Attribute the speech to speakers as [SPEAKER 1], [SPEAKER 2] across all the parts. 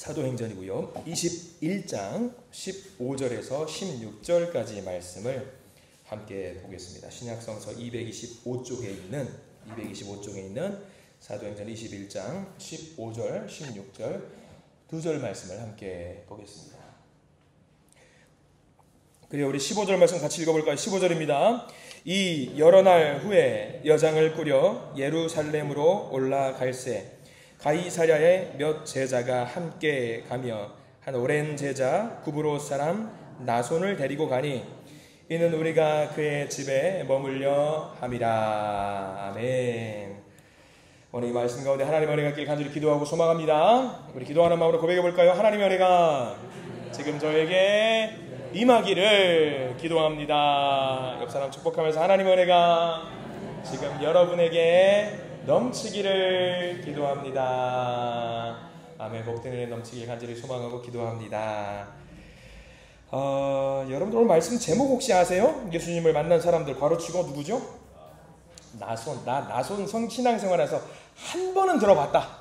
[SPEAKER 1] 사도행전이고요. 21장 15절에서 16절까지 말씀을 함께 보겠습니다. 신약성서 225쪽에 있는 사도행전 21장 15절, 16절 두 절 말씀을 함께 보겠습니다. 그리고 우리 15절 말씀 같이 읽어볼까요? 15절입니다. 이 여러 날 후에 여장을 꾸려 예루살렘으로 올라갈새 가이사랴에 몇 제자가 함께 가며 한 오랜 제자 구브로 사람 나손을 데리고 가니 이는 우리가 그의 집에 머물려 함이라. 아멘. 오늘 이 말씀 가운데 하나님의 은혜가 있길 간절히 기도하고 소망합니다. 우리 기도하는 마음으로 고백해 볼까요? 하나님의 은혜가 지금 저에게 임하기를 기도합니다. 옆 사람 축복하면서 하나님의 은혜가 지금 여러분에게 넘치기를 기도합니다. 아멘. 복된 은혜 넘치길 간절히 소망하고 기도합니다. 여러분들 오늘 말씀 제목 혹시 아세요? 예수님을 만난 사람들 괄호치고 누구죠? 나손 성신앙생활에서 한 번은 들어봤다.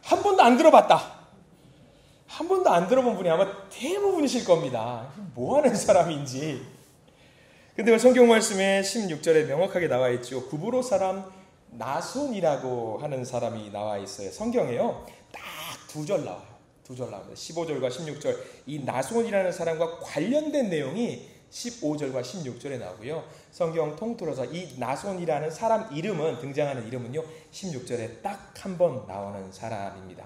[SPEAKER 1] 한 번도 안 들어봤다. 한 번도 안 들어본 분이 아마 대부분이실 겁니다. 뭐하는 사람인지. 근데 성경 말씀에 16절에 명확하게 나와 있죠. 구브로 사람 나손이라고 하는 사람이 나와 있어요. 성경에요. 딱 두 절 나와요. 두 절 나옵니다. 15절과 16절. 이 나손이라는 사람과 관련된 내용이 15절과 16절에 나오고요. 성경 통틀어서 이 나손이라는 사람 이름은, 등장하는 이름은요, 16절에 딱 한 번 나오는 사람입니다.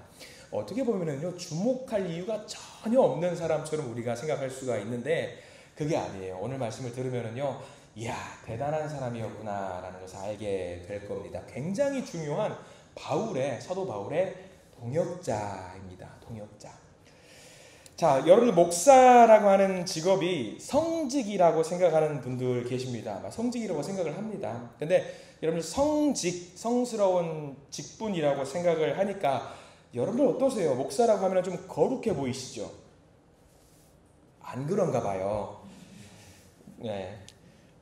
[SPEAKER 1] 어떻게 보면은요, 주목할 이유가 전혀 없는 사람처럼 우리가 생각할 수가 있는데 그게 아니에요. 오늘 말씀을 들으면은요, 이야, 대단한 사람이었구나라는 것을 알게 될 겁니다. 굉장히 중요한 사도 바울의 동역자입니다. 동역자. 자, 여러분들 목사라고 하는 직업이 성직이라고 생각하는 분들 계십니다. 아마 성직이라고 생각을 합니다. 근데 여러분들 성스러운 직분이라고 생각을 하니까 여러분들 어떠세요? 목사라고 하면 좀 거룩해 보이시죠? 안 그런가 봐요. 네.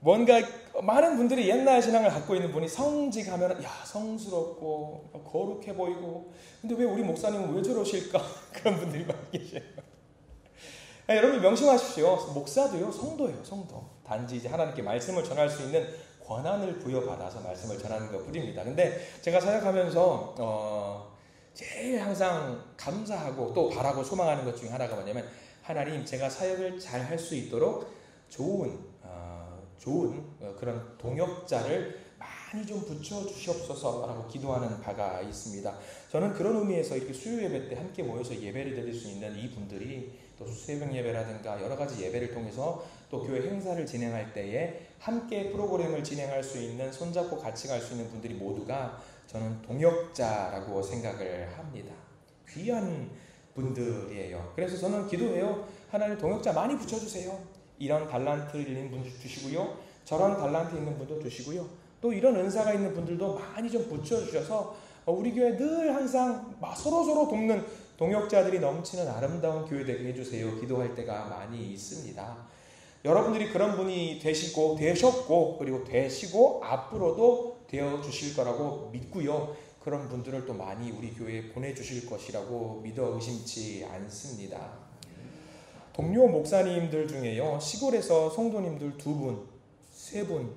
[SPEAKER 1] 뭔가 많은 분들이 옛날 신앙을 갖고 있는 분이 성직하면 성스럽고 거룩해 보이고, 근데 왜 우리 목사님은 왜 저러실까? 그런 분들이 많이 계세요. 여러분 명심하십시오. 목사도요, 성도예요, 성도. 단지 이제 하나님께 말씀을 전할 수 있는 권한을 부여받아서 말씀을 전하는 것 뿐입니다. 근데 제가 사역하면서 제일 항상 감사하고 또 바라고 소망하는 것 중에 하나가 뭐냐면, 하나님, 제가 사역을 잘 할 수 있도록 좋은 그런 동역자를 많이 좀 붙여주시옵소서라고 기도하는 바가 있습니다. 저는 그런 의미에서 이렇게 수요 예배 때 함께 모여서 예배를 드릴 수 있는 이 분들이 또 새벽 예배라든가 여러 가지 예배를 통해서 또 교회 행사를 진행할 때에 함께 프로그램을 진행할 수 있는, 손잡고 같이 갈 수 있는 분들이 모두가 저는 동역자라고 생각을 합니다. 귀한 분들이에요. 그래서 저는 기도해요. 하나님, 동역자 많이 붙여주세요. 이런 달란트 있는 분도 주시고요, 저런 달란트 있는 분도 주시고요, 또 이런 은사가 있는 분들도 많이 좀 붙여주셔서 우리 교회 늘 항상 서로서로 돕는 동역자들이 넘치는 아름다운 교회 되게 해주세요. 기도할 때가 많이 있습니다. 여러분들이 그런 분이 되셨고 그리고 되시고 앞으로도 되어주실 거라고 믿고요, 그런 분들을 또 많이 우리 교회에 보내주실 것이라고 믿어 의심치 않습니다. 동료 목사님들 중에요, 시골에서 성도님들 2분, 3분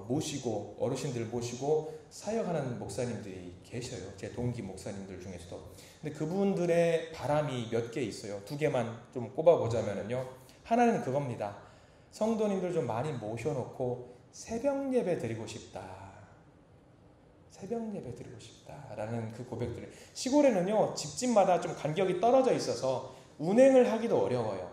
[SPEAKER 1] 모시고, 어르신들 모시고 사역하는 목사님들이 계셔요. 제 동기 목사님들 중에서도. 근데 그분들의 바람이 몇 개 있어요. 2개만 좀 꼽아보자면요, 하나는 그겁니다. 성도님들 좀 많이 모셔놓고 새벽 예배 드리고 싶다. 새벽 예배 드리고 싶다라는 그 고백들을. 시골에는요, 집집마다 좀 간격이 떨어져 있어서 운행을 하기도 어려워요.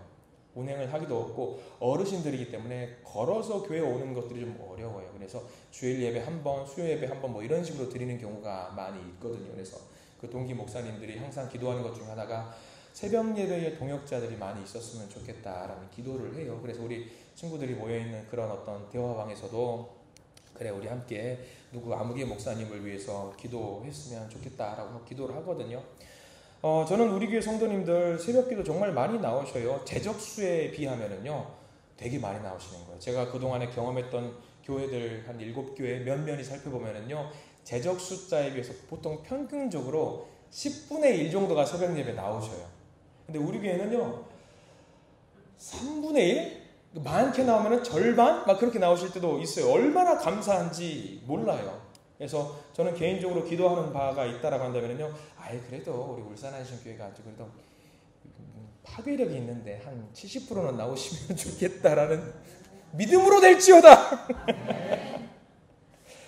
[SPEAKER 1] 운행을 하기도 없고 어르신들이기 때문에 걸어서 교회에 오는 것들이 좀 어려워요. 그래서 주일 예배 한 번, 수요 예배 한 번 이런 식으로 드리는 경우가 많이 있거든요. 그래서 그 동기 목사님들이 항상 기도하는 것 중에 하나가 새벽 예배에 동역자들이 많이 있었으면 좋겠다라는 기도를 해요. 그래서 우리 친구들이 모여있는 그런 어떤 대화방에서도 그래, 우리 함께 아무개 목사님을 위해서 기도했으면 좋겠다라고 기도를 하거든요. 저는 우리 교회 성도님들 새벽기도 정말 많이 나오셔요. 재적수에 비하면은요, 되게 많이 나오시는 거예요. 제가 그동안에 경험했던 교회들 한 7교회 면면히 살펴보면은요, 재적 숫자에 비해서 보통 평균적으로 10분의 1 정도가 새벽 예배 나오셔요. 근데 우리 교회는요 3분의 1? 많게 나오면 절반? 막 그렇게 나오실 때도 있어요. 얼마나 감사한지 몰라요. 그래서 저는 개인적으로 기도하는 바가 있다라고 한다면요, 그래도 우리 울산 안심교회가 아주 그래도 파괴력이 있는데 한 70%는 나오시면 좋겠다라는 믿음으로 될지어다.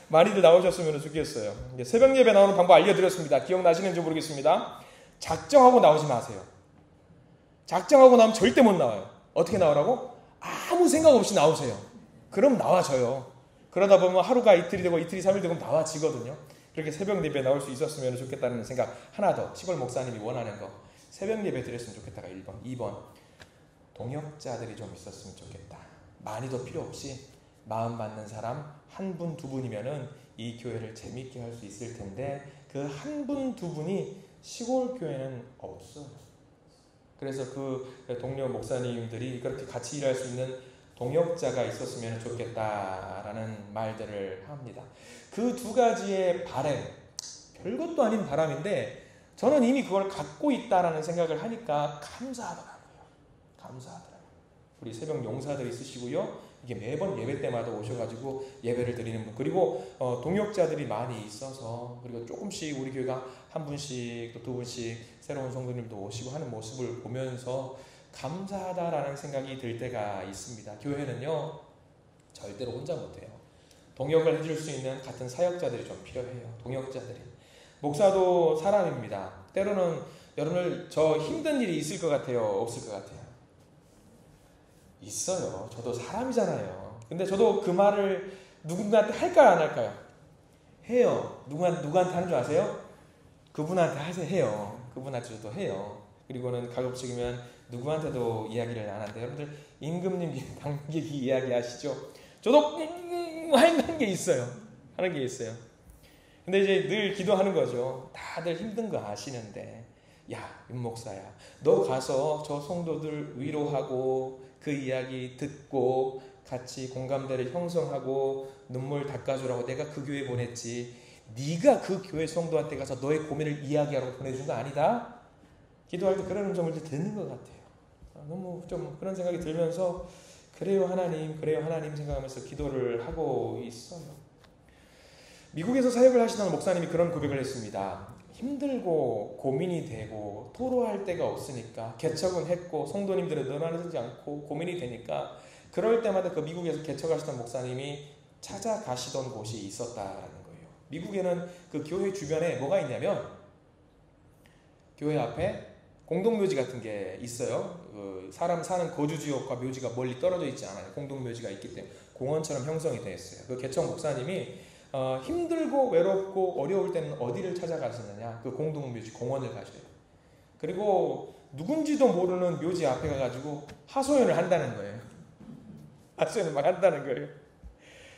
[SPEAKER 1] 많이들 나오셨으면 좋겠어요. 새벽 예배 나오는 방법 알려드렸습니다. 기억나시는지 모르겠습니다. 작정하고 나오지 마세요. 작정하고 나오면 절대 못 나와요. 어떻게 나오라고? 아무 생각 없이 나오세요. 그럼 나와져요. 그러다 보면 하루가 이틀이 되고 이틀이 3일 되고 나와지거든요. 그렇게 새벽 예배 나올 수 있었으면 좋겠다는 생각 하나 더. 시골 목사님이 원하는 거. 새벽 예배 드렸으면 좋겠다가 1번. 2번. 동역자들이 좀 있었으면 좋겠다. 많이도 필요 없이 마음 받는 사람 한 분, 두 분이면은 이 교회를 재밌게 할 수 있을 텐데 그 한 분, 두 분이 시골 교회는 없어요. 그래서 그 동료 목사님들이 그렇게 같이 일할 수 있는 동역자가 있었으면 좋겠다라는 말들을 합니다. 그 두 가지의 바람, 별것도 아닌 바람인데 저는 이미 그걸 갖고 있다라는 생각을 하니까 감사하더라고요. 감사하더라고요. 우리 새벽 용사들 있으시고요. 이게 매번 예배 때마다 오셔가지고 예배를 드리는 분, 그리고 동역자들이 많이 있어서, 그리고 조금씩 우리 교회가 한 분씩 또 두 분씩 새로운 성도님도 오시고 하는 모습을 보면서 감사하다라는 생각이 들 때가 있습니다. 교회는요 절대로 혼자 못해요. 동역을 해줄 수 있는 같은 사역자들이 좀 필요해요. 동역자들이. 목사도 사람입니다. 때로는 여러분들 저 힘든 일이 있을 것 같아요? 없을 것 같아요? 있어요. 저도 사람이잖아요. 근데 저도 그 말을 누군가한테 할까요? 안 할까요? 해요. 누구한테 하는 줄 아세요? 그분한테 하세요. 해요. 그분한테도 해요. 그리고는 가급적이면 누구한테도 이야기를 안 하는데, 여러분들 임금님 방귀 이야기 아시죠? 저도 하는 게 있어요. 하는 게 있어요. 근데 이제 늘 기도하는 거죠. 다들 힘든 거 아시는데, 야, 윤 목사야, 너 가서 저 성도들 위로하고 그 이야기 듣고 같이 공감대를 형성하고 눈물 닦아주라고 내가 그 교회 보냈지, 네가 그 교회 성도한테 가서 너의 고민을 이야기하라고 보내준 거 아니다? 기도할 때 그런 음성을 듣는 것 같아요. 너무 좀 그런 생각이 들면서 그래요 하나님 생각하면서 기도를 하고 있어요. 미국에서 사역을 하시던 목사님이 그런 고백을 했습니다. 힘들고 고민이 되고 토로할 데가 없으니까 개척은 했고 성도님들은 늘어나지 않고 고민이 되니까 그럴 때마다 그 미국에서 개척하시던 목사님이 찾아가시던 곳이 있었다라는 거예요. 미국에는 그 교회 주변에 뭐가 있냐면 교회 앞에 공동묘지 같은 게 있어요. 그 사람 사는 거주지역과 묘지가 멀리 떨어져 있지 않아요. 공동묘지가 있기 때문에 공원처럼 형성이 되어 있어요. 그 개척 목사님이 힘들고 외롭고 어려울 때는 어디를 찾아가시느냐? 그 공동묘지 공원을 가셔요. 그리고 누군지도 모르는 묘지 앞에 가가지고 하소연을 한다는 거예요. 하소연을 막 한다는 거예요.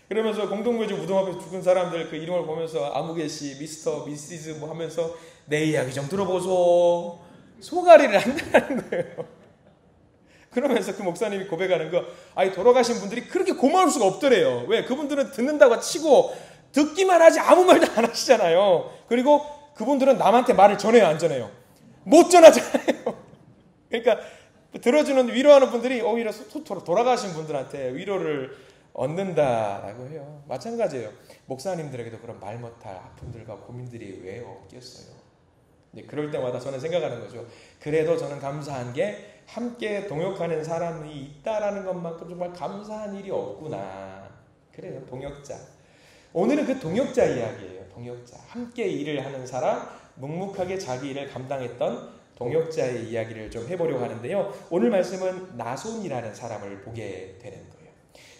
[SPEAKER 1] 그러면서 공동묘지 무덤 앞에 죽은 사람들 그 이름을 보면서 아무개씨, 미스터, 미시즈 뭐 하면서 내 이야기 좀 들어보소. 소가리를 한다는 거예요. 그러면서 그 목사님이 고백하는 거, 돌아가신 분들이 그렇게 고마울 수가 없더래요. 왜? 그분들은 듣는다고 치고 듣기만 하지 아무 말도 안 하시잖아요. 그리고 그분들은 남한테 말을 전해요, 안 전해요? 못 전하잖아요. 그러니까 들어주는 위로하는 분들이 오히려 돌아가신 분들한테 위로를 얻는다라고 해요. 마찬가지예요. 목사님들에게도 그런 말 못할 아픔들과 고민들이 왜 없겠어요? 그럴 때마다 저는 생각하는 거죠. 그래도 저는 감사한 게 함께 동역하는 사람이 있다라는 것만큼 정말 감사한 일이 없구나. 그래요, 동역자. 오늘은 그 동역자 이야기예요. 동역자. 함께 일을 하는 사람, 묵묵하게 자기 일을 감당했던 동역자의 이야기를 좀 해보려고 하는데요. 오늘 말씀은 나손이라는 사람을 보게 되는 거예요.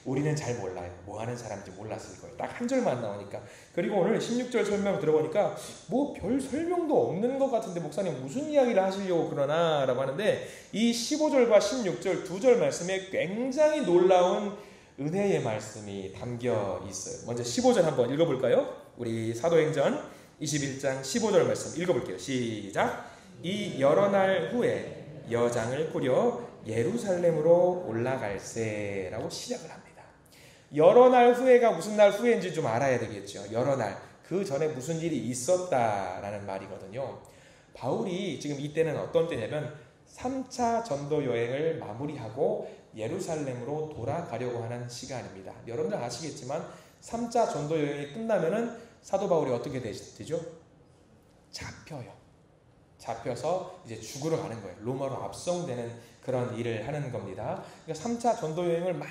[SPEAKER 1] 우리는 잘 몰라요. 뭐 하는 사람인지 몰랐을 거예요. 딱 한 절만 나오니까. 그리고 오늘 16절 설명 들어보니까 뭐 별 설명도 없는 것 같은데 목사님 무슨 이야기를 하시려고 그러나 라고 하는데, 이 15절과 16절 두 절 말씀에 굉장히 놀라운 은혜의 말씀이 담겨 있어요. 먼저 15절 한번 읽어볼까요? 우리 사도행전 21장 15절 말씀 읽어볼게요. 시작. 이 여러 날 후에 여장을 꾸려 예루살렘으로 올라갈세라고 시작을 합니다. 여러 날 후에가 무슨 날 후에인지 좀 알아야 되겠죠. 여러 날, 그 전에 무슨 일이 있었다라는 말이거든요. 바울이 지금 이때는 어떤 때냐면 3차 전도 여행을 마무리하고 예루살렘으로 돌아가려고 하는 시간입니다. 여러분들 아시겠지만 3차 전도 여행이 끝나면은 사도 바울이 어떻게 되죠? 잡혀요. 잡혀서 이제 죽으러 가는 거예요. 로마로 압송되는 그런 일을 하는 겁니다. 그러니까 3차 전도 여행을 막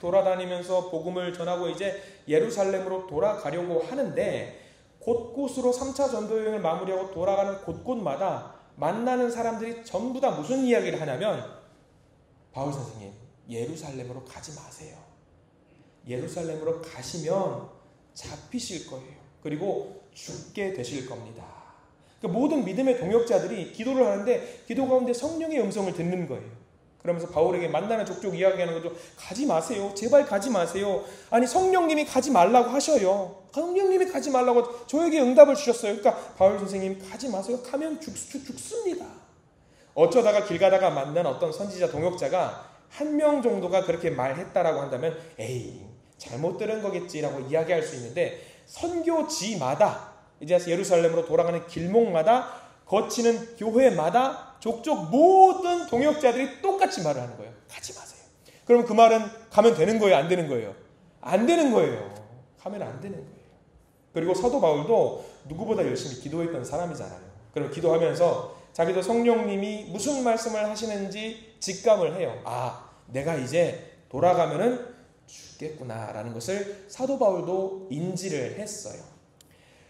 [SPEAKER 1] 돌아다니면서 복음을 전하고 이제 예루살렘으로 돌아가려고 하는데, 곳곳으로 3차 전도 여행을 마무리하고 돌아가는 곳곳마다 만나는 사람들이 전부 다 무슨 이야기를 하냐면, 바울 선생님, 예루살렘으로 가지 마세요. 예루살렘으로 가시면 잡히실 거예요. 그리고 죽게 되실 겁니다. 그러니까 모든 믿음의 동역자들이 기도를 하는데 기도 가운데 성령의 음성을 듣는 거예요. 그러면서 바울에게 만나는 족족 이야기하는 거죠. 가지 마세요. 제발 가지 마세요. 아니, 성령님이 가지 말라고 하셔요. 성령님이 가지 말라고 저에게 응답을 주셨어요. 그러니까 바울 선생님 가지 마세요. 가면 죽습니다. 어쩌다가 길 가다가 만난 어떤 선지자 동역자가 한 명 정도가 그렇게 말했다라고 한다면 에이, 잘못 들은 거겠지라고 이야기할 수 있는데, 선교지마다 이제 예루살렘으로 돌아가는 길목마다 거치는 교회마다 족족 모든 동역자들이 똑같이 말을 하는 거예요. 가지 마세요. 그럼 그 말은 가면 되는 거예요? 안 되는 거예요? 안 되는 거예요. 가면 안 되는 거예요. 그리고 사도 바울도 누구보다 열심히 기도했던 사람이잖아요. 그럼 기도하면서 자기도 성령님이 무슨 말씀을 하시는지 직감을 해요. 아, 내가 이제 돌아가면은 죽겠구나라는 것을 사도 바울도 인지를 했어요.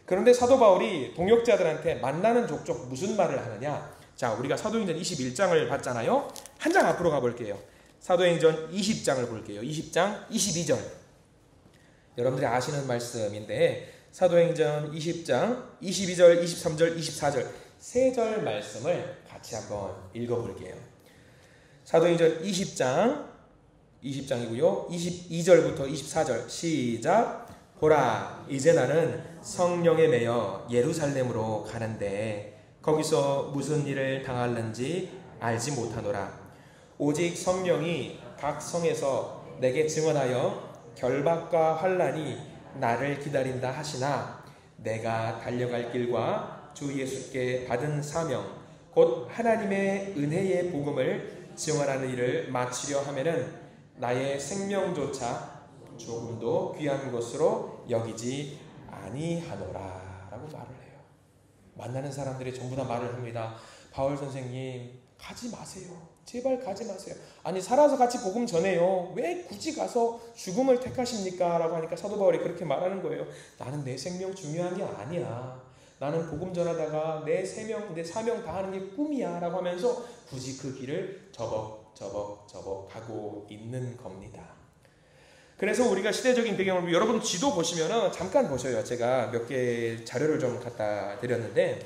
[SPEAKER 1] 그런데 사도 바울이 동역자들한테 만나는 족족 무슨 말을 하느냐? 자, 우리가 사도행전 21장을 봤잖아요. 한 장 앞으로 가볼게요. 사도행전 20장을 볼게요. 20장 22절. 여러분들이 아시는 말씀인데, 사도행전 20장 22절, 23절, 24절 세 절 말씀을 같이 한번 읽어볼게요. 사도행전 20장이고요. 22절부터 24절 시작. 보라, 이제 나는 성령에 매여 예루살렘으로 가는데 거기서 무슨 일을 당할는지 알지 못하노라. 오직 성령이 각 성에서 내게 증언하여 결박과 환난이 나를 기다린다 하시나, 내가 달려갈 길과 주 예수께 받은 사명 곧 하나님의 은혜의 복음을 증언하는 일을 마치려 하면은 나의 생명조차 조금도 귀한 것으로 여기지 아니하노라 라고 말을 해요. 만나는 사람들이 전부 다 말을 합니다. 바울 선생님, 가지 마세요. 제발 가지 마세요. 아니, 살아서 같이 복음 전해요. 왜 굳이 가서 죽음을 택하십니까? 라고 하니까 사도 바울이 그렇게 말하는 거예요. 나는 내 생명 중요한 게 아니야. 나는 복음 전하다가 내 사명 다하는 게 꿈이야 라고 하면서 굳이 그 길을 저벅 가고 있는 겁니다. 그래서 우리가 시대적인 배경을, 여러분 지도 보시면은 잠깐 보셔요. 제가 몇 개 자료를 좀 갖다 드렸는데,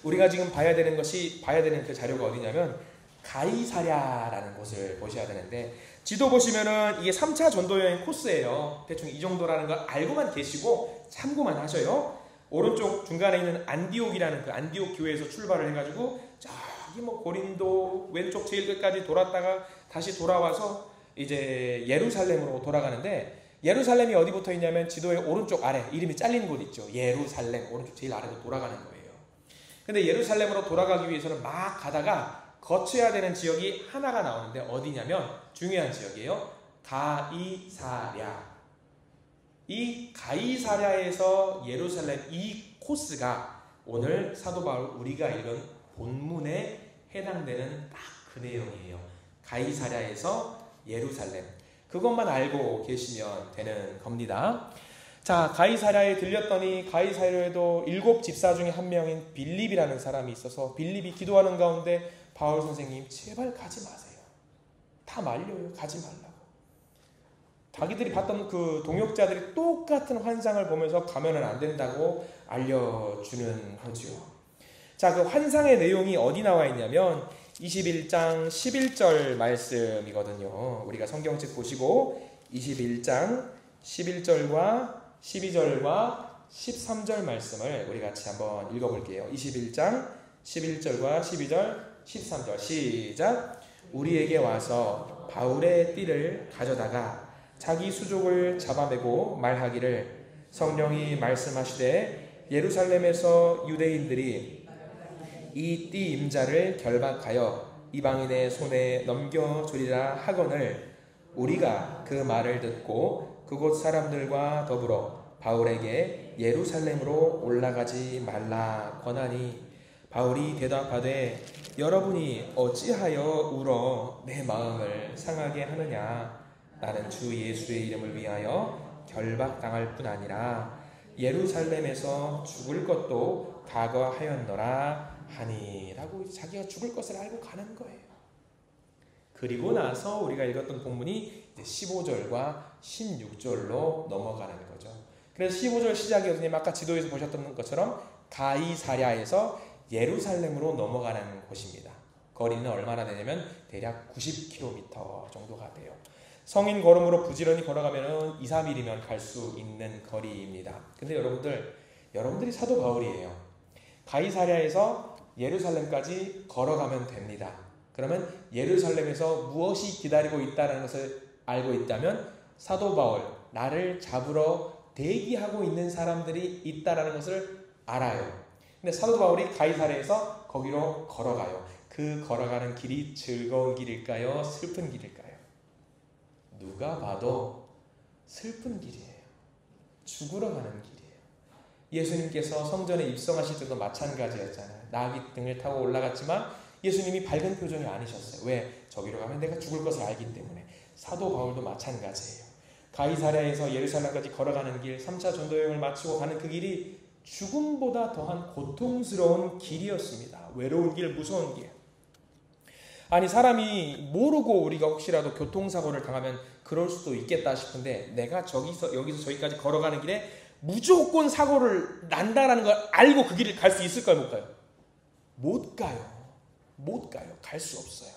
[SPEAKER 1] 우리가 지금 봐야 되는 그 자료가 어디냐면 가이사랴라는 곳을 보셔야 되는데, 지도 보시면은 이게 3차 전도여행 코스예요. 대충 이 정도라는 거 알고만 계시고 참고만 하셔요. 오른쪽 중간에 있는 안디옥이라는 그 안디옥 교회에서 출발을 해가지고 저기 뭐 고린도 왼쪽 제일 끝까지 돌았다가 다시 돌아와서 이제 예루살렘으로 돌아가는데, 예루살렘이 어디 붙어 있냐면 지도의 오른쪽 아래 이름이 잘린 곳 있죠. 예루살렘 오른쪽 제일 아래로 돌아가는 거예요. 근데 예루살렘으로 돌아가기 위해서는 막 가다가 거쳐야 되는 지역이 하나가 나오는데 어디냐면 중요한 지역이에요. 가이사랴. 이 가이사랴에서 예루살렘 이 코스가 오늘 사도 바울 우리가 읽은 본문에 해당되는 딱 그 내용이에요. 가이사랴에서 예루살렘. 그것만 알고 계시면 되는 겁니다. 자, 가이사랴에 들렸더니 가이사랴에도 7 집사 중에 한 명인 빌립이라는 사람이 있어서 빌립이 기도하는 가운데 바울 선생님 제발 가지 마세요. 다 말려요. 가지 말라고. 자기들이 봤던 그 동역자들이 똑같은 환상을 보면서 가면은 안 된다고 알려주는 거죠. 자, 그 환상의 내용이 어디 나와 있냐면 21장 11절 말씀이거든요. 우리가 성경책 보시고 21장 11절과 12절과 13절 말씀을 우리 같이 한번 읽어볼게요. 21장 11절과 12절 13절 시작. 우리에게 와서 바울의 띠를 가져다가 자기 수족을 잡아매고 말하기를, 성령이 말씀하시되 예루살렘에서 유대인들이 이 띠 임자를 결박하여 이방인의 손에 넘겨주리라 하거늘 우리가 그 말을 듣고 그곳 사람들과 더불어 바울에게 예루살렘으로 올라가지 말라 권하니 바울이 대답하되 여러분이 어찌하여 울어 내 마음을 상하게 하느냐 나는 주 예수의 이름을 위하여 결박당할 뿐 아니라 예루살렘에서 죽을 것도 각오하였노라 하니 라고 자기가 죽을 것을 알고 가는 거예요. 그리고 나서 우리가 읽었던 본문이 15절과 16절로 넘어가는 거죠. 그래서 15절 시작이 어디냐면 아까 지도에서 보셨던 것처럼 가이사랴에서 예루살렘으로 넘어가는 곳입니다. 거리는 얼마나 되냐면 대략 90km 정도가 돼요. 성인 걸음으로 부지런히 걸어가면 2, 3일이면 갈 수 있는 거리입니다. 근데 여러분들이 사도 바울이에요. 가이사랴에서 예루살렘까지 걸어가면 됩니다. 그러면 예루살렘에서 무엇이 기다리고 있다는 것을 알고 있다면 사도 바울, 나를 잡으러 대기하고 있는 사람들이 있다는 것을 알아요. 근데 사도 바울이 가이사랴에서 거기로 걸어가요. 그 걸어가는 길이 즐거운 길일까요? 슬픈 길일까요? 누가 봐도 슬픈 길이에요. 죽으러 가는 길이에요. 예수님께서 성전에 입성하실 때도 마찬가지였잖아요. 나귀 등을 타고 올라갔지만 예수님이 밝은 표정이 아니셨어요. 왜? 저기로 가면 내가 죽을 것을 알기 때문에. 사도 바울도 마찬가지예요. 가이사랴에서 예루살렘까지 걸어가는 길, 3차 전도여행을 마치고 가는 그 길이 죽음보다 더한 고통스러운 길이었습니다. 외로운 길, 무서운 길. 아니 사람이 모르고 우리가 혹시라도 교통사고를 당하면 그럴 수도 있겠다 싶은데 내가 여기서 저기까지 걸어가는 길에 무조건 사고를 난다라는 걸 알고 그 길을 갈 수 있을까요? 못 가요? 못 가요. 못 가요. 갈 수 없어요.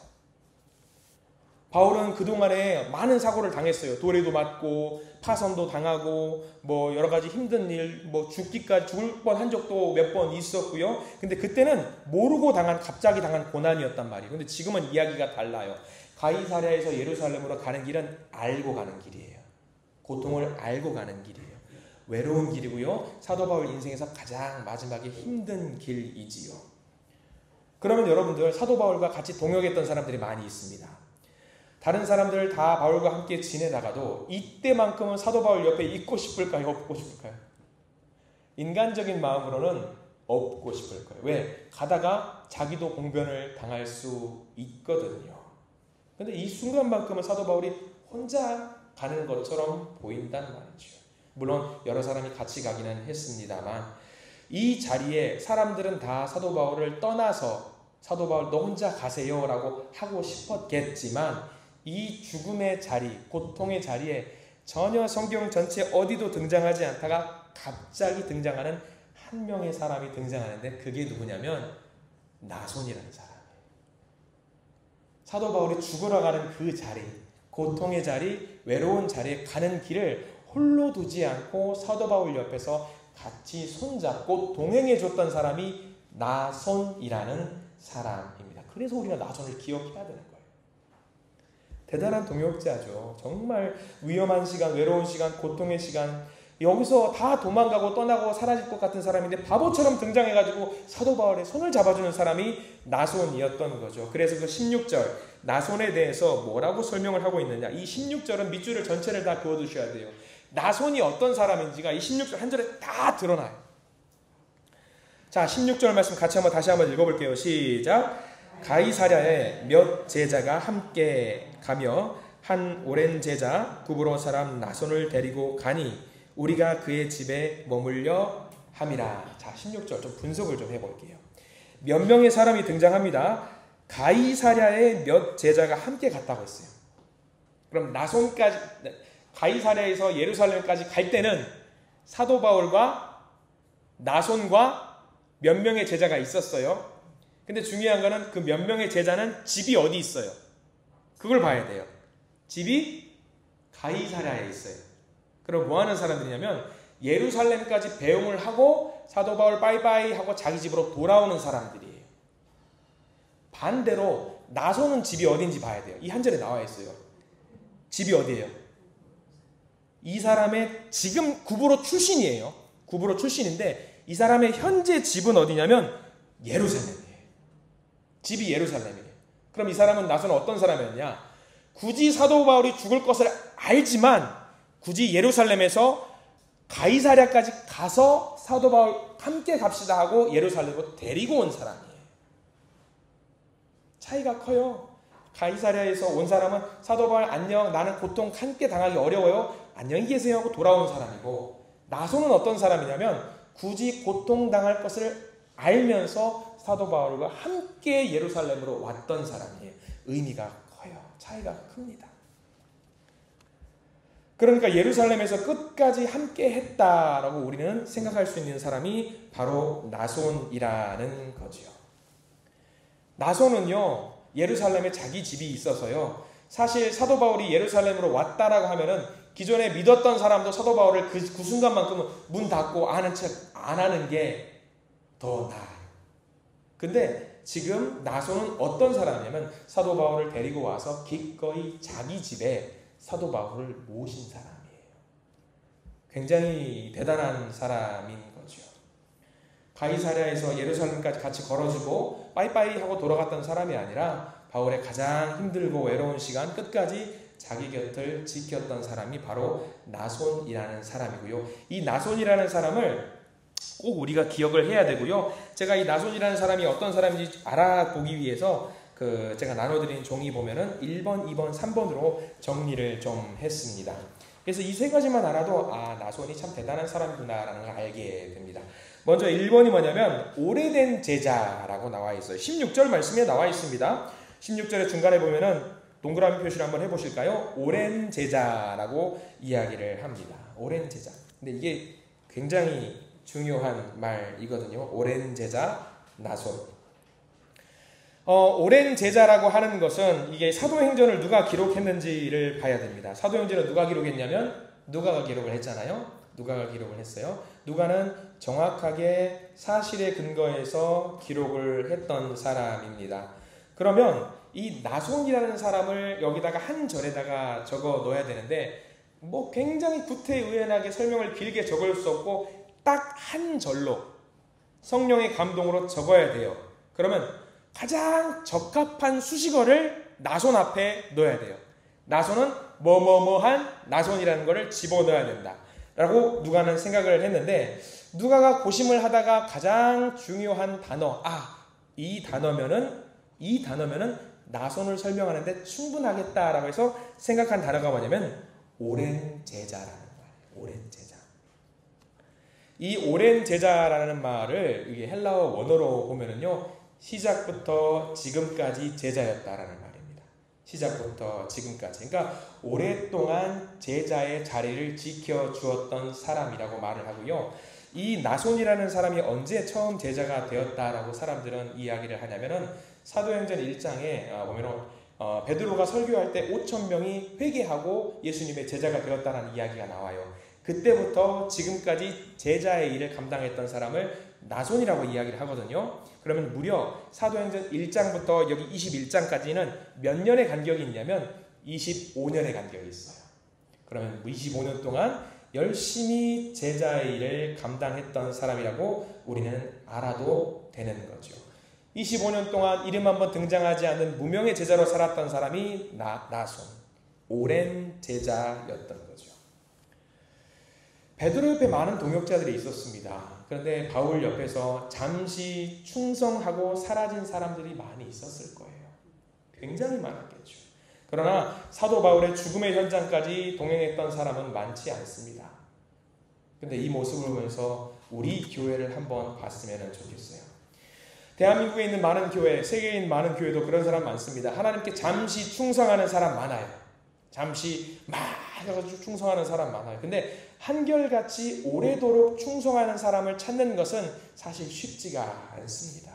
[SPEAKER 1] 바울은 그동안에 많은 사고를 당했어요. 돌에도 맞고 파선도 당하고 뭐 여러 가지 힘든 일, 뭐 죽을 뻔한 적도 몇 번 있었고요. 근데 그때는 모르고 갑자기 당한 고난이었단 말이에요. 근데 지금은 이야기가 달라요. 가이사랴에서 예루살렘으로 가는 길은 알고 가는 길이에요. 고통을 알고 가는 길이에요. 외로운 길이고요. 사도 바울 인생에서 가장 마지막에 힘든 길이지요. 그러면 여러분들 사도 바울과 같이 동역했던 사람들이 많이 있습니다. 다른 사람들 다 바울과 함께 지내다가도 이때만큼은 사도 바울 옆에 있고 싶을까요? 없고 싶을까요? 인간적인 마음으로는 없고 싶을 거예요. 왜? 가다가 자기도 공변을 당할 수 있거든요. 근데 이 순간만큼은 사도 바울이 혼자 가는 것처럼 보인다는 말이죠. 물론 여러 사람이 같이 가기는 했습니다만 이 자리에 사람들은 다 사도 바울을 떠나서 사도 바울 너 혼자 가세요 라고 하고 싶었겠지만 이 죽음의 자리, 고통의 자리에 전혀 성경 전체 어디도 등장하지 않다가 갑자기 등장하는 한 명의 사람이 등장하는데 그게 누구냐면 나손이라는 사람이에요. 사도 바울이 죽으러 가는 그 자리, 고통의 자리, 외로운 자리에 가는 길을 홀로 두지 않고 사도 바울 옆에서 같이 손잡고 동행해 줬던 사람이 나손이라는 사람입니다. 그래서 우리가 나손을 기억해야 되는 거예요. 대단한 동역자죠. 정말 위험한 시간, 외로운 시간, 고통의 시간 여기서 다 도망가고 떠나고 사라질 것 같은 사람인데 바보처럼 등장해가지고 사도 바울의 손을 잡아주는 사람이 나손이었던 거죠. 그래서 그 16절 나손에 대해서 뭐라고 설명을 하고 있느냐. 이 16절은 밑줄을 전체를 다 그어두셔야 돼요. 나손이 어떤 사람인지가 이 16절 한 절에 다 드러나요. 자, 16절 말씀 같이 다시 한번 읽어볼게요. 시작. 가이사랴에 몇 제자가 함께 가며 한 오랜 제자 구브로 사람 나손을 데리고 가니 우리가 그의 집에 머물려 함이라. 자, 16절 좀 분석을 좀 해볼게요. 몇 명의 사람이 등장합니다. 가이사랴에 몇 제자가 함께 갔다고 했어요. 그럼 나손까지 가이사랴에서 예루살렘까지 갈 때는 사도 바울과 나손과 몇 명의 제자가 있었어요. 근데 중요한 거는 그 몇 명의 제자는 집이 어디 있어요? 그걸 봐야 돼요. 집이 가이사랴에 있어요. 그럼 뭐 하는 사람들이냐면 예루살렘까지 배웅을 하고 사도 바울 빠이빠이 하고 자기 집으로 돌아오는 사람들이에요. 반대로 나손은 집이 어딘지 봐야 돼요. 이 한 절에 나와 있어요. 집이 어디예요? 이 사람의 지금 구브로 출신이에요. 구브로 출신인데 이 사람의 현재 집은 어디냐면 예루살렘이에요. 집이 예루살렘이에요. 그럼 이 사람은 나손은 어떤 사람이었냐? 굳이 사도 바울이 죽을 것을 알지만 굳이 예루살렘에서 가이사랴까지 가서 사도 바울 함께 갑시다 하고 예루살렘으로 데리고 온 사람이에요. 차이가 커요. 가이사랴에서 온 사람은 사도 바울 안녕, 나는 고통 함께 당하기 어려워요, 안녕히 계세요 하고 돌아온 사람이고, 나손은 어떤 사람이냐면 굳이 고통당할 것을 알면서 사도 바울과 함께 예루살렘으로 왔던 사람이에요. 의미가 커요. 차이가 큽니다. 그러니까 예루살렘에서 끝까지 함께 했다라고 우리는 생각할 수 있는 사람이 바로 나손이라는 거지요. 나손은요, 예루살렘에 자기 집이 있어서요, 사실 사도 바울이 예루살렘으로 왔다라고 하면은 기존에 믿었던 사람도 사도 바울을 그 순간만큼은 문 닫고 아는 척 안 하는 게 더 나아요. 근데 지금 나손은 어떤 사람이냐면 사도 바울을 데리고 와서 기꺼이 자기 집에 사도 바울을 모신 사람이에요. 굉장히 대단한 사람인 거죠. 가이사랴에서 예루살렘까지 같이 걸어주고 빠이빠이 하고 돌아갔던 사람이 아니라 바울의 가장 힘들고 외로운 시간 끝까지 자기 곁을 지켰던 사람이 바로 나손이라는 사람이고요. 이 나손이라는 사람을 꼭 우리가 기억을 해야 되고요. 제가 이 나손이라는 사람이 어떤 사람인지 알아보기 위해서 제가 나눠드린 종이 보면은 1번, 2번, 3번으로 정리를 좀 했습니다. 그래서 이 세 가지만 알아도 나손이 참 대단한 사람이구나라는 걸 알게 됩니다. 먼저 1번이 뭐냐면 오래된 제자라고 나와 있어요. 16절 말씀에 나와 있습니다. 16절의 중간에 보면은 동그라미 표시를 한번 해보실까요? 오랜 제자라고 이야기를 합니다. 오랜 제자. 근데 이게 굉장히 중요한 말이거든요. 오랜 제자 나손. 오랜 제자라고 하는 것은 이게 사도행전을 누가 기록했는지를 봐야 됩니다. 사도행전을 누가 기록했냐면 누가가 기록을 했잖아요. 누가가 기록을 했어요. 누가는 정확하게 사실에 근거해서 기록을 했던 사람입니다. 그러면 이 나손이라는 사람을 여기다가 한 절에다가 적어 넣어야 되는데 굉장히 구태의연하게 설명을 길게 적을 수 없고 딱 한 절로 성령의 감동으로 적어야 돼요. 그러면 가장 적합한 수식어를 나손 앞에 넣어야 돼요. 나손은 뭐뭐뭐한 나손이라는 것을 집어넣어야 된다 라고 누가는 생각을 했는데, 누가가 고심을 하다가 가장 중요한 단어, 이 단어면은 나손을 설명하는데 충분하겠다라고 해서 생각한 단어가 뭐냐면 오랜 제자라는 말이에요. 오랜 제자. 이 오랜 제자라는 말을 이게 헬라어 원어로 보면은요, 시작부터 지금까지 제자였다라는 말입니다. 시작부터 지금까지. 그러니까 오랫동안 제자의 자리를 지켜주었던 사람이라고 말을 하고요. 이 나손이라는 사람이 언제 처음 제자가 되었다라고 사람들은 이야기를 하냐면은 사도행전 1장에 보면 베드로가 설교할 때 5,000명이 회개하고 예수님의 제자가 되었다는 이야기가 나와요. 그때부터 지금까지 제자의 일을 감당했던 사람을 나손이라고 이야기를 하거든요. 그러면 무려 사도행전 1장부터 여기 21장까지는 몇 년의 간격이 있냐면 25년의 간격이 있어요. 그러면 25년 동안 열심히 제자의 일을 감당했던 사람이라고 우리는 알아도 되는 거죠. 25년 동안 이름 한번 등장하지 않는 무명의 제자로 살았던 사람이 나손, 오랜 제자였던 거죠. 베드로 옆에 많은 동역자들이 있었습니다. 그런데 바울 옆에서 잠시 충성하고 사라진 사람들이 많이 있었을 거예요. 굉장히 많았겠죠. 그러나 사도 바울의 죽음의 현장까지 동행했던 사람은 많지 않습니다. 그런데 이 모습을 보면서 우리 교회를 한번 봤으면 좋겠어요. 대한민국에 있는 많은 교회, 세계에 있는 많은 교회도 그런 사람 많습니다. 하나님께 잠시 충성하는 사람 많아요. 잠시 막 해가지고 충성하는 사람 많아요. 근데 한결같이 오래도록 충성하는 사람을 찾는 것은 사실 쉽지가 않습니다.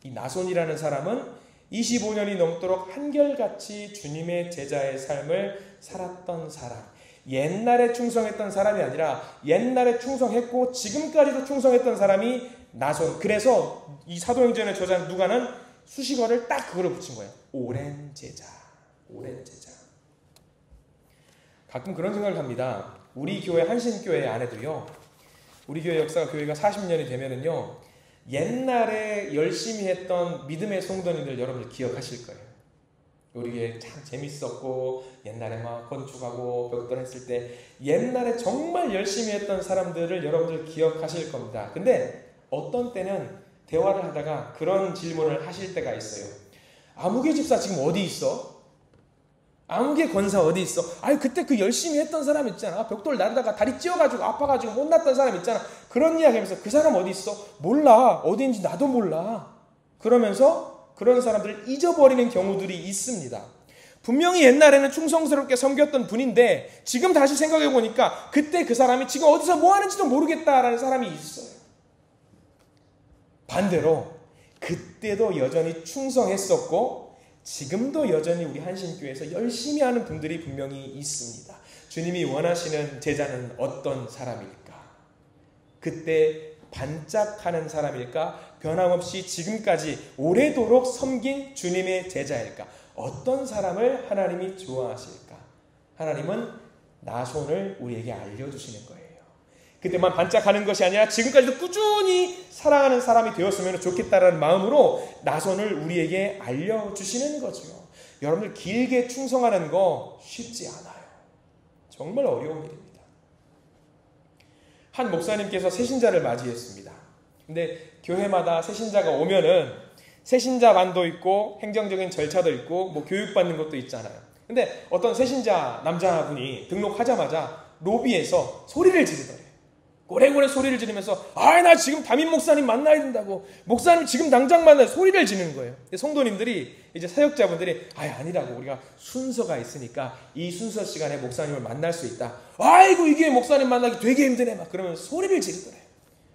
[SPEAKER 1] 이 나손이라는 사람은 25년이 넘도록 한결같이 주님의 제자의 삶을 살았던 사람, 옛날에 충성했던 사람이 아니라 옛날에 충성했고 지금까지도 충성했던 사람이 나손. 그래서 이 사도행전의 저자 누가는 수식어를 딱 그거를 붙인 거예요. 오랜 제자. 오랜 제자. 가끔 그런 생각을 합니다. 우리 교회 한신교회 안에도요, 우리 교회 역사가 교회가 40년이 되면은요, 옛날에 열심히 했던 믿음의 성도님들 여러분들 기억하실 거예요. 우리게 참 재밌었고 옛날에 막 건축하고 벽돌 했을 때 옛날에 정말 열심히 했던 사람들을 여러분들 기억하실 겁니다. 근데 어떤 때는 대화를 하다가 그런 질문을 하실 때가 있어요. 아무개 집사 지금 어디 있어? 아무개 권사 어디 있어? 아유 그때 그 열심히 했던 사람 있잖아. 벽돌 나르다가 다리 찧어가지고 아파가지고 혼났던 사람 있잖아. 그런 이야기 하면서 그 사람 어디 있어? 몰라. 어디인지 나도 몰라. 그러면서 그런 사람들을 잊어버리는 경우들이 있습니다. 분명히 옛날에는 충성스럽게 섬겼던 분인데 지금 다시 생각해보니까 그때 그 사람이 지금 어디서 뭐 하는지도 모르겠다라는 사람이 있어요. 반대로 그때도 여전히 충성했었고 지금도 여전히 우리 한신교회에서 열심히 하는 분들이 분명히 있습니다. 주님이 원하시는 제자는 어떤 사람일까? 그때 반짝하는 사람일까? 변함없이 지금까지 오래도록 섬긴 주님의 제자일까? 어떤 사람을 하나님이 좋아하실까? 하나님은 나손을 우리에게 알려주시는 거예요. 그때만 반짝하는 것이 아니라 지금까지도 꾸준히 사랑하는 사람이 되었으면 좋겠다라는 마음으로 나손을 우리에게 알려주시는 거죠. 여러분들 길게 충성하는 거 쉽지 않아요. 정말 어려운 일입니다. 한 목사님께서 새신자를 맞이했습니다. 근데 교회마다 새신자가 오면은 새신자반도 있고 행정적인 절차도 있고 뭐 교육받는 것도 있잖아요. 근데 어떤 새신자 남자분이 등록하자마자 로비에서 소리를 지르더래요. 고래고래 소리를 지르면서 나 지금 담임 목사님 만나야 된다고 목사님 지금 당장 만나야 소리를 지르는 거예요. 성도님들이 이제 사역자분들이 아니라고 우리가 순서가 있으니까 이 순서 시간에 목사님을 만날 수 있다. 아이고 이게 목사님 만나기 되게 힘드네 막 그러면서 소리를 지르더래요.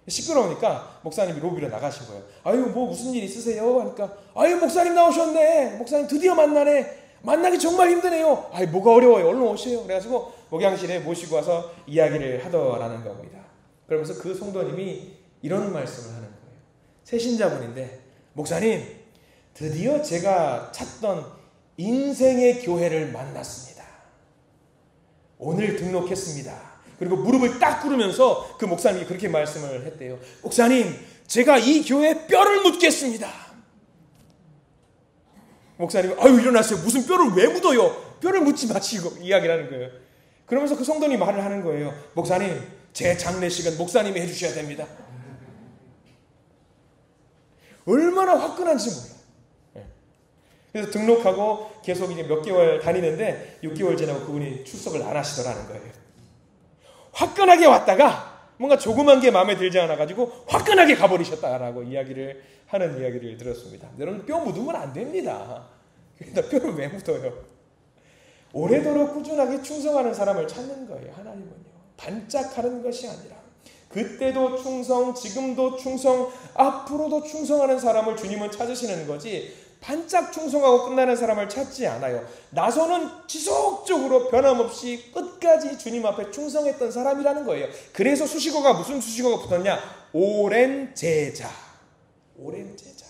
[SPEAKER 1] 시끄러우니까 목사님이 로비로 나가신 거예요. 아유 뭐 무슨 일 있으세요? 하니까 아유 목사님 나오셨네. 목사님 드디어 만나네. 만나기 정말 힘드네요. 뭐가 어려워요. 얼른 오세요. 그래가지고 목양실에 모시고 와서 이야기를 하더라는 겁니다. 그러면서 그 성도님이 이런 말씀을 하는 거예요. 새신자분인데 목사님 드디어 제가 찾던 인생의 교회를 만났습니다. 오늘 등록했습니다. 그리고 무릎을 딱 꿇으면서 그 목사님이 그렇게 말씀을 했대요. 목사님 제가 이 교회에 뼈를 묻겠습니다. 목사님이 일어나세요. 무슨 뼈를 왜 묻어요? 뼈를 묻지 마시고 이야기를 하는 거예요. 그러면서 그 성도님이 말을 하는 거예요. 목사님 제 장례식은 목사님이 해주셔야 됩니다. 얼마나 화끈한지 몰라요. 그래서 등록하고 계속 이제 몇 개월 다니는데 6개월 지나고 그분이 출석을 안 하시더라는 거예요. 화끈하게 왔다가 뭔가 조그만 게 마음에 들지 않아가지고 화끈하게 가버리셨다라고 이야기를 하는 이야기를 들었습니다. 여러분 뼈 묻으면 안 됩니다. 그러니까 뼈를 왜 묻어요? 오래도록 꾸준하게 충성하는 사람을 찾는 거예요. 하나님은요. 반짝하는 것이 아니라 그때도 충성, 지금도 충성, 앞으로도 충성하는 사람을 주님은 찾으시는 거지 반짝 충성하고 끝나는 사람을 찾지 않아요. 나서는 지속적으로 변함없이 끝까지 주님 앞에 충성했던 사람이라는 거예요. 그래서 수식어가 무슨 수식어가 붙었냐? 오랜 제자. 오랜 제자.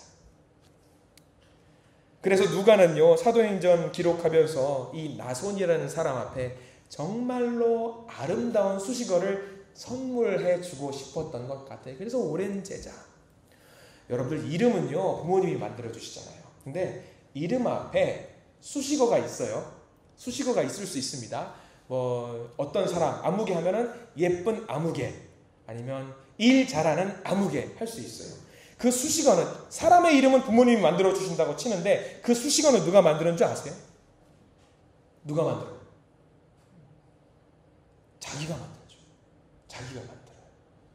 [SPEAKER 1] 그래서 누가는요 사도행전 기록하면서 이 나손이라는 사람 앞에 정말로 아름다운 수식어를 선물해 주고 싶었던 것 같아요. 그래서 오랜 제자. 여러분들 이름은요 부모님이 만들어 주시잖아요. 근데 이름 앞에 수식어가 있어요. 수식어가 있을 수 있습니다. 뭐 어떤 사람 아무개 하면은 예쁜 아무개 아니면 일 잘하는 아무개 할 수 있어요. 그 수식어는 사람의 이름은 부모님이 만들어 주신다고 치는데 그 수식어는 누가 만드는 줄 아세요? 누가 만들어요? 자기가 만들죠. 자기가 만들어요.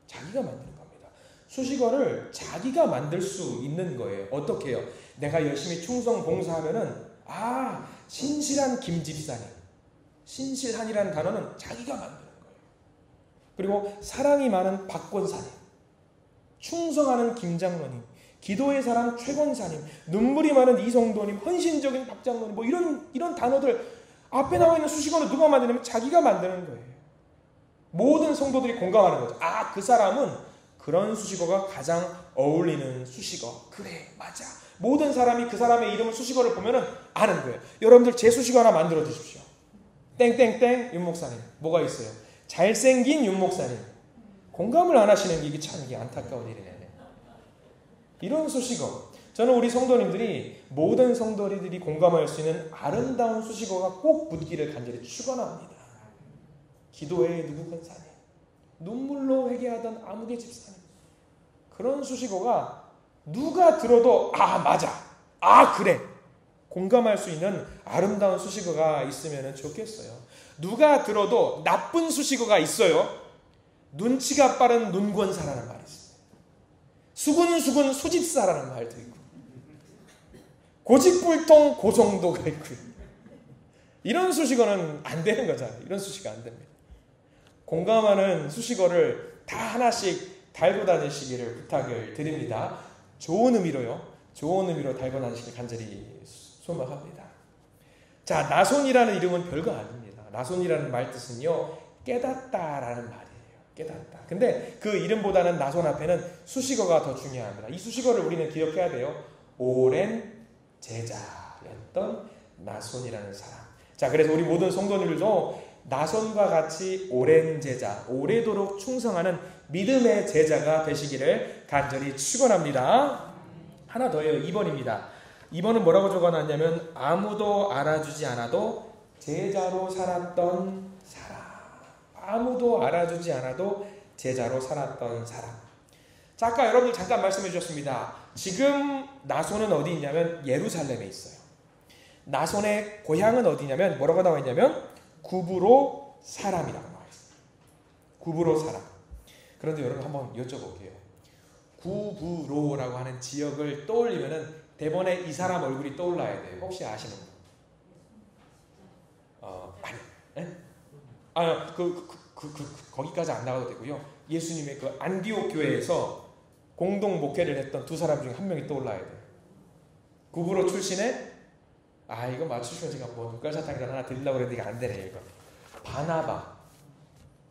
[SPEAKER 1] 자기가 만드는 겁니다. 수식어를 자기가 만들 수 있는 거예요. 어떻게 해요? 내가 열심히 충성 봉사하면은 신실한 김집사님. 신실한이라는 단어는 자기가 만드는 거예요. 그리고 사랑이 많은 박권사님. 충성하는 김장로님. 기도의 사람 최권사님. 눈물이 많은 이성도님. 헌신적인 박장로님. 뭐 이런 단어들 앞에 나와 있는 수식어는 누가 만드냐면 자기가 만드는 거예요. 모든 성도들이 공감하는 거죠. 그 사람은 그런 수식어가 가장 어울리는 수식어. 그래, 맞아. 모든 사람이 그 사람의 이름을 수식어를 보면은 아는 거예요. 여러분들 제 수식어 하나 만들어 주십시오. 땡땡땡 윤 목사님. 뭐가 있어요? 잘생긴 윤 목사님. 공감을 안 하시는 게 이게 참 안타까운 일이네. 이런 수식어, 저는 우리 성도님들이 모든 성도들이 공감할 수 있는 아름다운 수식어가 꼭 묻기를 간절히 축원합니다. 기도의 누구 권사님, 눈물로 회개하던 아무개 집사님, 그런 수식어가 누가 들어도 맞아, 그래, 공감할 수 있는 아름다운 수식어가 있으면 좋겠어요. 누가 들어도 나쁜 수식어가 있어요. 눈치가 빠른 눈권사라는 말이 있어요. 수근수근 수집사라는 말도 있고, 고집불통 고성도가 있고요. 이런 수식어는 안 되는 거잖아요. 이런 수식어 안 됩니다. 공감하는 수식어를 다 하나씩 달고 다니시기를 부탁을 드립니다. 좋은 의미로요. 좋은 의미로 달고 다니시길 간절히 소망합니다. 자, 나손이라는 이름은 별거 아닙니다. 나손이라는 말 뜻은요, 깨닫다라는 말이에요. 깨닫다. 근데 그 이름보다는 나손 앞에는 수식어가 더 중요합니다. 이 수식어를 우리는 기억해야 돼요. 오랜 제자였던 나손이라는 사람. 자, 그래서 우리 모든 성도님들도 나손과 같이 오랜 제자, 오래도록 충성하는 믿음의 제자가 되시기를 간절히 축원합니다. 하나 더요. 2번입니다. 2번은 뭐라고 적어놨냐면 아무도 알아주지 않아도 제자로 살았던 사람. 아무도 알아주지 않아도 제자로 살았던 사람. 자, 아까 여러분들 잠깐 말씀해 주셨습니다. 지금 나손은 어디 있냐면 예루살렘에 있어요. 나손의 고향은 어디냐면 뭐라고 나와 있냐면 구브로 사람이라고 나와 있어요. 구브로 사람. 그런데 여러분 한번 여쭤볼게요. 구브로라고 하는 지역을 떠올리면은 대본에 이 사람 얼굴이 떠올라야 돼요. 혹시 아시는 분? 거기까지 안 나가도 되고요. 예수님의 그 안디옥 교회에서 공동 목회를 했던 두 사람 중에 한 명이 떠올라야 돼요. 구브로 출신의 이거 맞추시면 제가 뭐 눈깔사탕이라도 하나 드리려고 그랬는데 이게 안 되네요. 이거.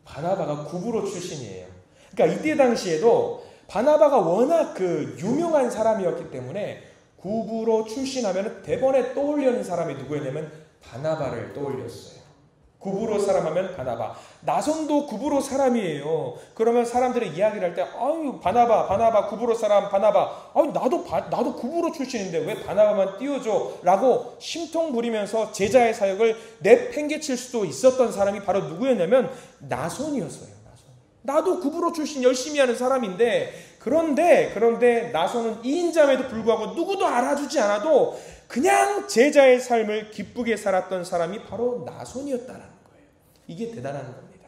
[SPEAKER 1] 바나바가 구브로 출신이에요. 그러니까 이때 당시에도 바나바가 워낙 그 유명한 사람이었기 때문에 구브로 출신하면 대번에 떠올리는 사람이 누구였냐면 바나바를 떠올렸어요. 구브로 사람 하면 바나바. 나손도 구브로 사람이에요. 그러면 사람들이 이야기를 할 때 바나바 구브로 사람 바나바. 나도 구브로 출신인데 왜 바나바만 띄워줘? 라고 심통 부리면서 제자의 사역을 내팽개칠 수도 있었던 사람이 바로 누구였냐면 나손이었어요. 나도 구브로 출신 열심히 하는 사람인데 그런데 나손은 2인자임에도 불구하고 누구도 알아주지 않아도 그냥 제자의 삶을 기쁘게 살았던 사람이 바로 나손이었다는 거예요. 이게 대단한 겁니다.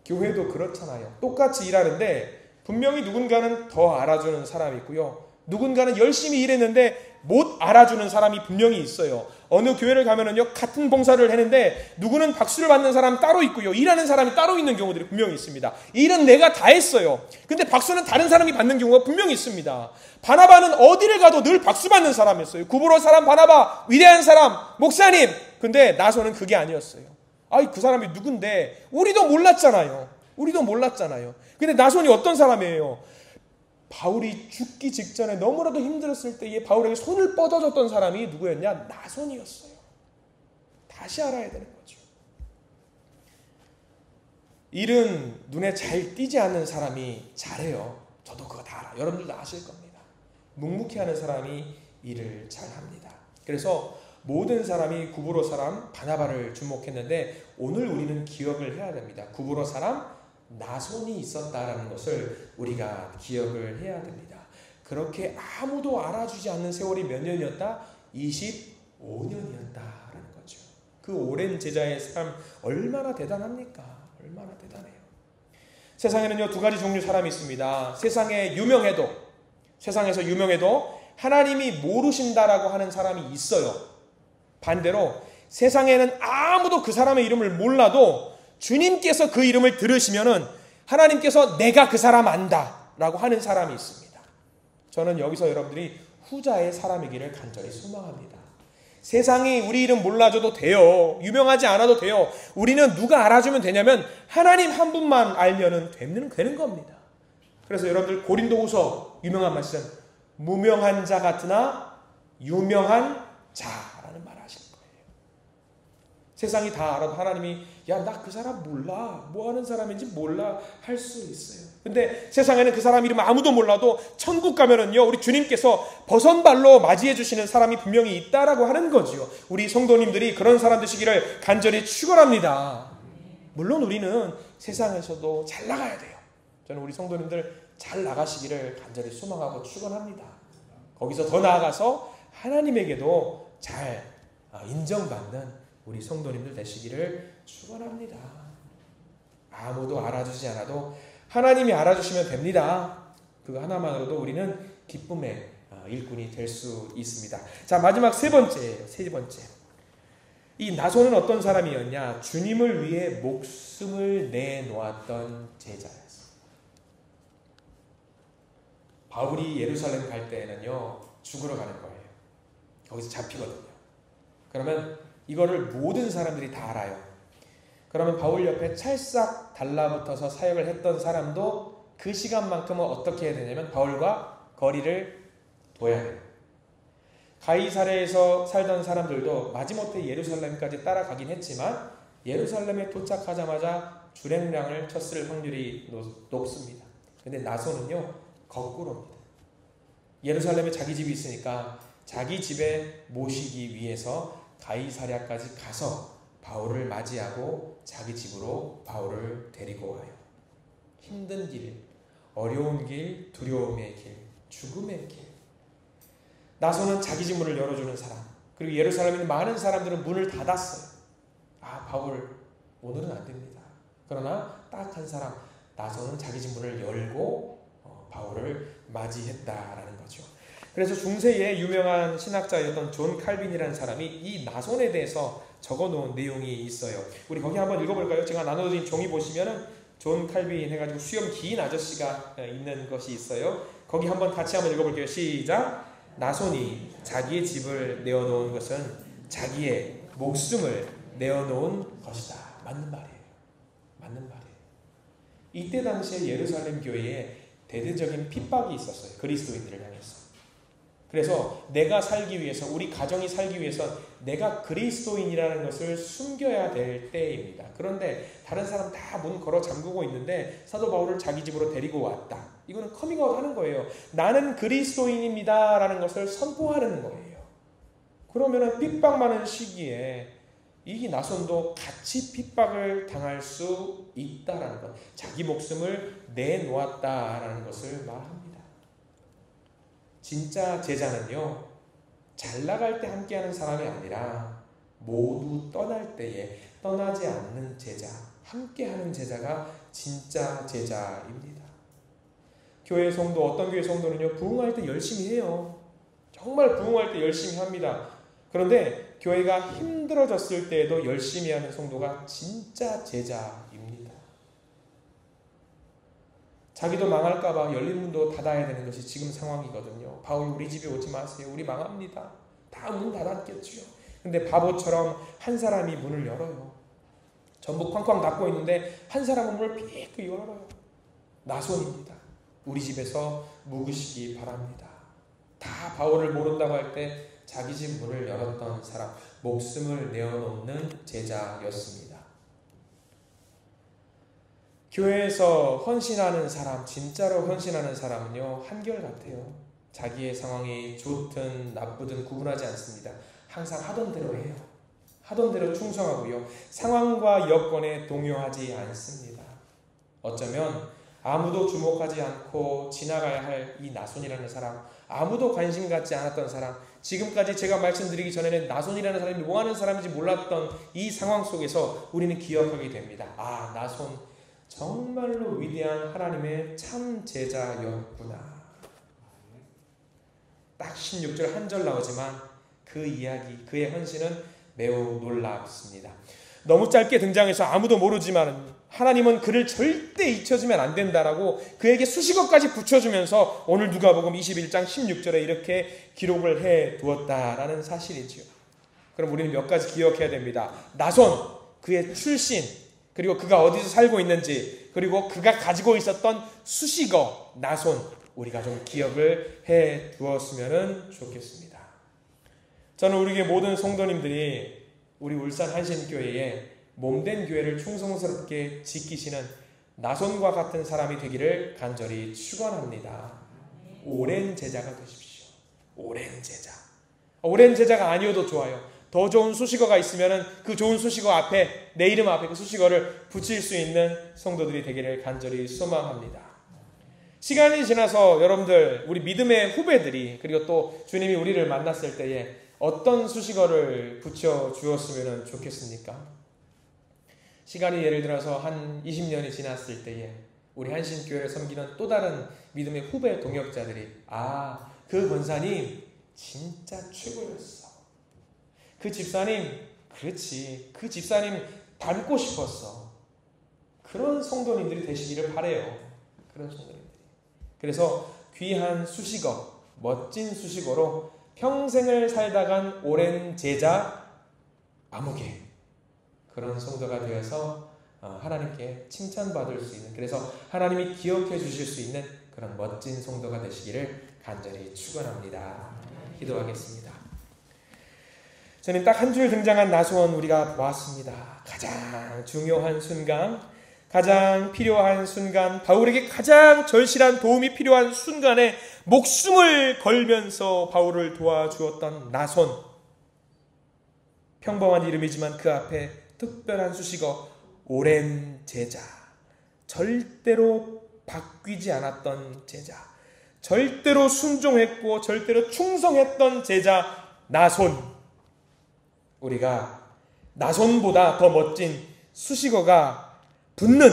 [SPEAKER 1] 교회도 그렇잖아요. 똑같이 일하는데 분명히 누군가는 더 알아주는 사람이 있고요. 누군가는 열심히 일했는데 못 알아주는 사람이 분명히 있어요. 어느 교회를 가면은요, 같은 봉사를 했는데 누구는 박수를 받는 사람 따로 있고요. 일하는 사람이 따로 있는 경우들이 분명히 있습니다. 일은 내가 다 했어요. 근데 박수는 다른 사람이 받는 경우가 분명히 있습니다. 바나바는 어디를 가도 늘 박수 받는 사람이었어요. 구브로 사람 바나바, 위대한 사람, 목사님. 근데 나손은 그게 아니었어요. 그 사람이 누군데 우리도 몰랐잖아요. 근데 나손이 어떤 사람이에요? 바울이 죽기 직전에 너무나도 힘들었을 때에 바울에게 손을 뻗어줬던 사람이 누구였냐? 나손이었어요. 다시 알아야 되는 거죠. 일은 눈에 잘 띄지 않는 사람이 잘해요. 저도 그거 다 알아요. 여러분들도 아실 겁니다. 묵묵히 하는 사람이 일을 잘합니다. 그래서 모든 사람이 구브로 사람 바나바를 주목했는데 오늘 우리는 기억을 해야 됩니다. 구브로 사람 나손이 있었다라는 것을 우리가 기억을 해야 됩니다. 그렇게 아무도 알아주지 않는 세월이 몇 년이었다? 25년이었다라는 거죠. 그 오랜 제자의 삶 얼마나 대단합니까? 얼마나 대단해요. 세상에는요, 두 가지 종류 사람이 있습니다. 세상에서 유명해도 하나님이 모르신다라고 하는 사람이 있어요. 반대로 세상에는 아무도 그 사람의 이름을 몰라도 주님께서 그 이름을 들으시면은 하나님께서 내가 그 사람 안다 라고 하는 사람이 있습니다. 저는 여기서 여러분들이 후자의 사람이기를 간절히 소망합니다. 세상이 우리 이름 몰라줘도 돼요. 유명하지 않아도 돼요. 우리는 누가 알아주면 되냐면 하나님 한 분만 알면은 되는 겁니다. 그래서 여러분들 고린도후서 유명한 말씀, 무명한 자 같으나 유명한 자라는 말 하실 거예요. 세상이 다 알아도 하나님이 야, 나 그 사람 몰라. 뭐 하는 사람인지 몰라 할 수 있어요. 근데 세상에는 그 사람 이름 아무도 몰라도 천국 가면은요, 우리 주님께서 버선발로 맞이해 주시는 사람이 분명히 있다라고 하는 거죠. 우리 성도님들이 그런 사람 되시기를 간절히 축원합니다. 물론 우리는 세상에서도 잘 나가야 돼요. 저는 우리 성도님들 잘 나가시기를 간절히 소망하고 축원합니다. 거기서 더 나아가서 하나님에게도 잘 인정받는 우리 성도님들 되시기를 축원합니다. 아무도 알아주지 않아도 하나님이 알아주시면 됩니다. 그거 하나만으로도 우리는 기쁨의 일꾼이 될 수 있습니다. 자, 마지막 세 번째. 이 나손은 어떤 사람이었냐? 주님을 위해 목숨을 내놓았던 제자였어요. 바울이 예루살렘 갈 때에는요, 죽으러 가는 거예요. 거기서 잡히거든요. 그러면 이거를 모든 사람들이 다 알아요. 그러면 바울 옆에 찰싹 달라붙어서 사역을 했던 사람도 그 시간만큼은 어떻게 해야 되냐면 바울과 거리를 둬야 돼요. 가이사랴에서 살던 사람들도 마지못해 예루살렘까지 따라가긴 했지만 예루살렘에 도착하자마자 주랭랑을 쳤을 확률이 높습니다. 근데 나손은요, 거꾸로입니다. 예루살렘에 자기 집이 있으니까 자기 집에 모시기 위해서 가이사랴까지 가서 바울을 맞이하고 자기 집으로 바울을 데리고 와요. 힘든 길, 어려운 길, 두려움의 길, 죽음의 길. 나손은 자기 집 문을 열어주는 사람. 그리고 예루살렘에 있는 많은 사람들은 문을 닫았어요. 바울 오늘은 안 됩니다. 그러나 딱 한 사람, 나손은 자기 집 문을 열고 바울을 맞이했다라는 거죠. 그래서 중세의 유명한 신학자였던 존 칼빈이라는 사람이 이 나손에 대해서 적어놓은 내용이 있어요. 우리 거기 한번 읽어볼까요? 제가 나눠진 종이 보시면은 존 칼빈 해가지고 수염 긴 아저씨가 있는 것이 있어요. 거기 한번 같이 한번 읽어볼게요. 시작. 나손이 자기의 집을 내어놓은 것은 자기의 목숨을 내어놓은 것이다. 맞는 말이에요. 맞는 말이에요. 이때 당시에 예루살렘 교회에 대대적인 핍박이 있었어요. 그리스도인들을 향해서. 그래서 내가 살기 위해서, 우리 가정이 살기 위해서 내가 그리스도인이라는 것을 숨겨야 될 때입니다. 그런데 다른 사람 다 문 걸어 잠그고 있는데 사도 바울을 자기 집으로 데리고 왔다. 이거는 커밍아웃 하는 거예요. 나는 그리스도인입니다 라는 것을 선포하는 거예요. 그러면은 핍박 많은 시기에 이 나손도 같이 핍박을 당할 수 있다라는 것, 자기 목숨을 내놓았다라는 것을 말합니다. 진짜 제자는요, 잘 나갈 때 함께하는 사람이 아니라 모두 떠날 때에 떠나지 않는 제자, 함께하는 제자가 진짜 제자입니다. 교회 성도, 어떤 교회 성도는요, 부흥할 때 열심히 해요. 정말 부흥할 때 열심히 합니다. 그런데 교회가 힘들어졌을 때에도 열심히 하는 성도가 진짜 제자입니다. 자기도 망할까봐 열린 문도 닫아야 되는 것이 지금 상황이거든요. 바울 우리 집에 오지 마세요. 우리 망합니다. 다 문 닫았겠죠. 근데 바보처럼 한 사람이 문을 열어요. 전부 쾅쾅 닫고 있는데 한 사람은 문을 삐끗 열어요. 나손입니다. 우리 집에서 묵으시기 바랍니다. 다 바울을 모른다고 할 때 자기 집 문을 열었던 사람, 목숨을 내어놓는 제자였습니다. 교회에서 헌신하는 사람, 진짜로 헌신하는 사람은요, 한결같아요. 자기의 상황이 좋든 나쁘든 구분하지 않습니다. 항상 하던 대로 해요. 하던 대로 충성하고요. 상황과 여건에 동요하지 않습니다. 어쩌면 아무도 주목하지 않고 지나가야 할 이 나손이라는 사람, 아무도 관심 갖지 않았던 사람, 지금까지 제가 말씀드리기 전에는 나손이라는 사람이 뭐 하는 사람인지 몰랐던 이 상황 속에서 우리는 기억하게 됩니다. 나손 정말로 위대한 하나님의 참 제자였구나. 딱 16절 한 절 나오지만 그 이야기, 그의 헌신은 매우 놀랍습니다. 너무 짧게 등장해서 아무도 모르지만 하나님은 그를 절대 잊혀주면 안 된다라고 그에게 수식어까지 붙여주면서 오늘 누가복음 21장 16절에 이렇게 기록을 해 두었다라는 사실이지요. 그럼 우리는 몇 가지 기억해야 됩니다. 나손, 그의 출신, 그리고 그가 어디서 살고 있는지, 그리고 그가 가지고 있었던 수식어 나손, 우리가 좀 기억을 해 두었으면 좋겠습니다. 저는 우리에게 모든 성도님들이 우리 울산 한신교회에 몸된 교회를 충성스럽게 지키시는 나손과 같은 사람이 되기를 간절히 축원합니다. 오랜 제자가 되십시오. 오랜 제자. 오랜 제자가 아니어도 좋아요. 더 좋은 수식어가 있으면 그 좋은 수식어 앞에, 내 이름 앞에 그 수식어를 붙일 수 있는 성도들이 되기를 간절히 소망합니다. 시간이 지나서 여러분들, 우리 믿음의 후배들이, 그리고 또 주님이 우리를 만났을 때에 어떤 수식어를 붙여 주었으면 좋겠습니까? 시간이 예를 들어서 한 20년이 지났을 때에 우리 한신교회를 섬기는 또 다른 믿음의 후배 동역자들이, 아, 그 권사님 진짜 최고였어. 그 집사님, 그렇지, 그 집사님 닮고 싶었어. 그런 성도님들이 되시기를 바라요. 그런 성도님들이. 그래서 귀한 수식어, 멋진 수식어로 평생을 살다간 오랜 제자 아무개, 그런 성도가 되어서 하나님께 칭찬받을 수 있는, 그래서 하나님이 기억해 주실 수 있는 그런 멋진 성도가 되시기를 간절히 축원합니다. 기도하겠습니다. 저는 딱 한 줄 등장한 나손 우리가 보았습니다. 가장 중요한 순간, 가장 필요한 순간, 바울에게 가장 절실한 도움이 필요한 순간에 목숨을 걸면서 바울을 도와주었던 나손. 평범한 이름이지만 그 앞에 특별한 수식어, 오랜 제자. 절대로 바뀌지 않았던 제자. 절대로 순종했고 절대로 충성했던 제자 나손. 우리가 나손보다 더 멋진 수식어가 붙는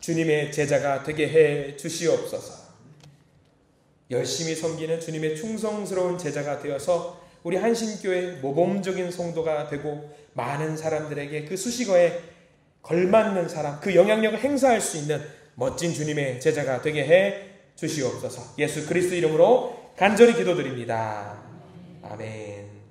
[SPEAKER 1] 주님의 제자가 되게 해 주시옵소서. 열심히 섬기는 주님의 충성스러운 제자가 되어서 우리 한신교회 모범적인 성도가 되고 많은 사람들에게 그 수식어에 걸맞는 사람, 그 영향력을 행사할 수 있는 멋진 주님의 제자가 되게 해 주시옵소서. 예수 그리스도 이름으로 간절히 기도드립니다. 아멘.